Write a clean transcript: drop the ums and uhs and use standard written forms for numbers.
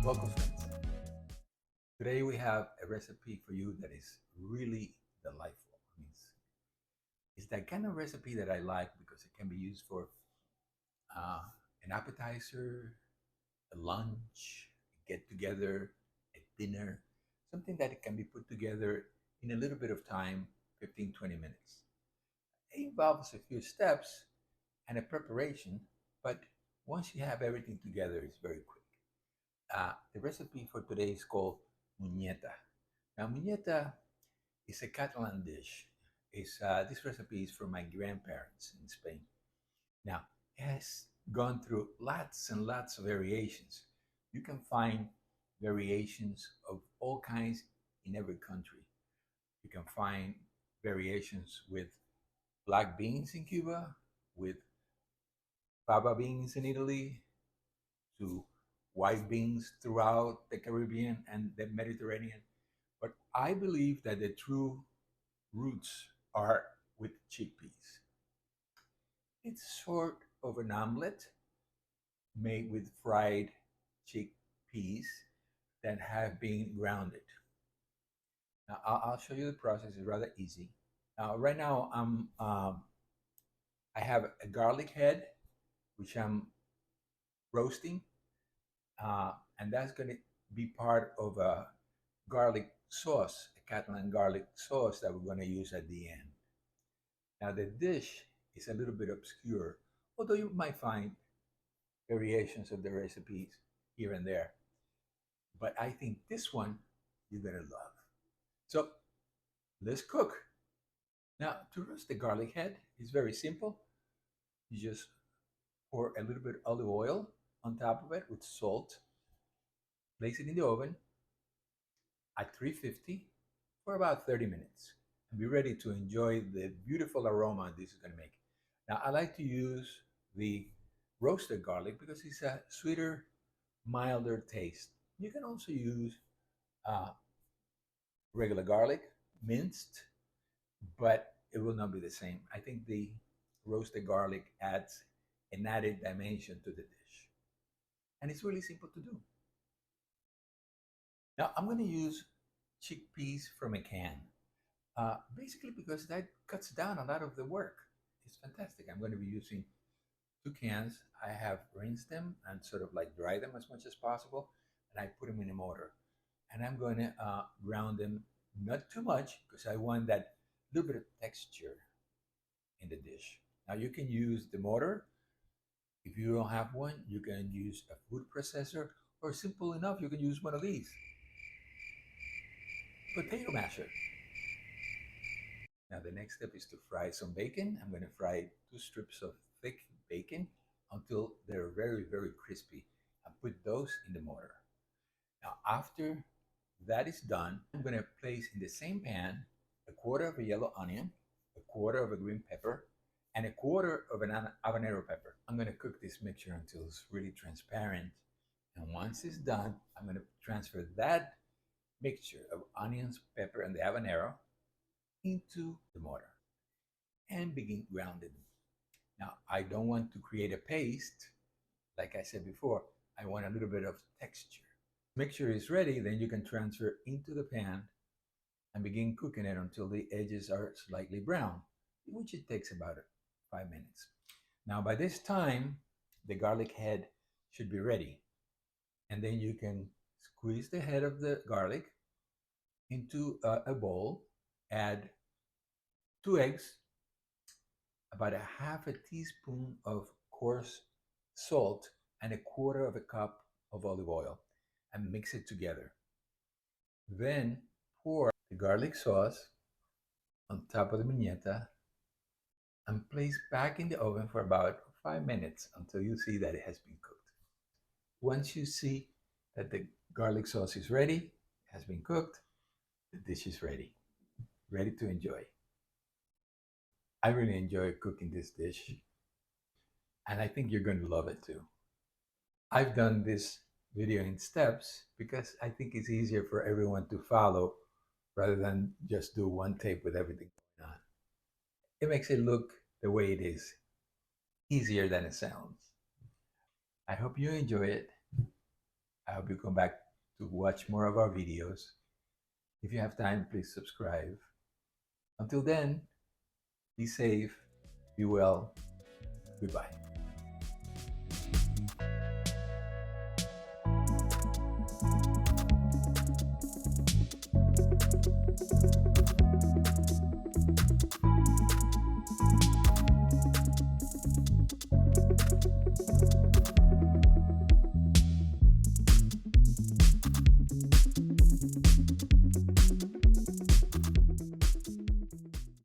Welcome, friends. Today we have a recipe for you that is really delightful. It's that kind of recipe that I like because it can be used for uh, an appetizer, a lunch, a get together, a dinner, something that it can be put together in a little bit of time, 15, 20 minutes. It involves a few steps and a preparation, but once you have everything together, it's very quick. The recipe for today is called muñeta. Now, muñeta is a Catalan dish. This recipe is from my grandparents in Spain. Now, it has gone through lots and lots of variations. You can find variations of all kinds in every country. You can find variations with black beans in Cuba, with fava beans in Italy, to white beans throughout the Caribbean and the Mediterranean. But I believe that the true roots are with chickpeas. It's sort of an omelet made with fried chickpeas that have been grounded. Now, I'll show you the process. It's rather easy. Now, right now, I have a garlic head, which I'm roasting, and that's going to be part of a garlic sauce, a Catalan garlic sauce that we're going to use at the end. Now, the dish is a little bit obscure, although you might find variations of the recipes here and there. But I think this one you're going to love. So let's cook. Now, to roast the garlic head is very simple. You just pour a little bit of olive oil on top of it with salt, place it in the oven at 350 for about 30 minutes, and be ready to enjoy the beautiful aroma this is going to make. Now, I like to use the roasted garlic because it's a sweeter, milder taste. You can also use uh, regular garlic, minced, but it will not be the same. I think the roasted garlic adds an added dimension to the dish. And it's really simple to do. Now, I'm going to use chickpeas from a can, basically because that cuts down a lot of the work. It's fantastic. I'm going to be using 2 cans. I have rinsed them and sort of like dry them as much as possible, and I put them in a mortar. And I'm going to ground them, not too much, because I want that little bit of texture in the dish. Now you can use the mortar. If you don't have one, you can use a food processor, or simple enough, you can use one of these, potato masher. Now the next step is to fry some bacon. I'm going to fry 2 strips of thick bacon until they're very, very crispy, and put those in the mortar. Now after that is done, I'm going to place in the same pan a quarter of a yellow onion, a quarter of a green pepper, and a quarter of an habanero pepper. I'm going to cook this mixture until it's really transparent. And once it's done, I'm going to transfer that mixture of onions, pepper, and the habanero into the mortar and begin grounding. Now, I don't want to create a paste. Like I said before, I want a little bit of texture. Mixture is ready, then you can transfer into the pan and begin cooking it until the edges are slightly brown, which it takes about 5 minutes. Now, by this time, the garlic head should be ready. And then you can squeeze the head of the garlic into a bowl, add 2 eggs, about a half a teaspoon of coarse salt, and a quarter of a cup of olive oil, and mix it together. Then pour the garlic sauce on top of the muñeta and place back in the oven for about 5 minutes until you see that it has been cooked. Once you see that the garlic sauce is ready, has been cooked, the dish is ready, ready to enjoy. I really enjoy cooking this dish, and I think you're going to love it too. I've done this video in steps because I think it's easier for everyone to follow rather than just do one tape with everything going on. It makes it look the way it is, easier than it sounds. I hope you enjoy it. I hope you come back to watch more of our videos. If you have time, please subscribe. Until then, be safe, be well, goodbye.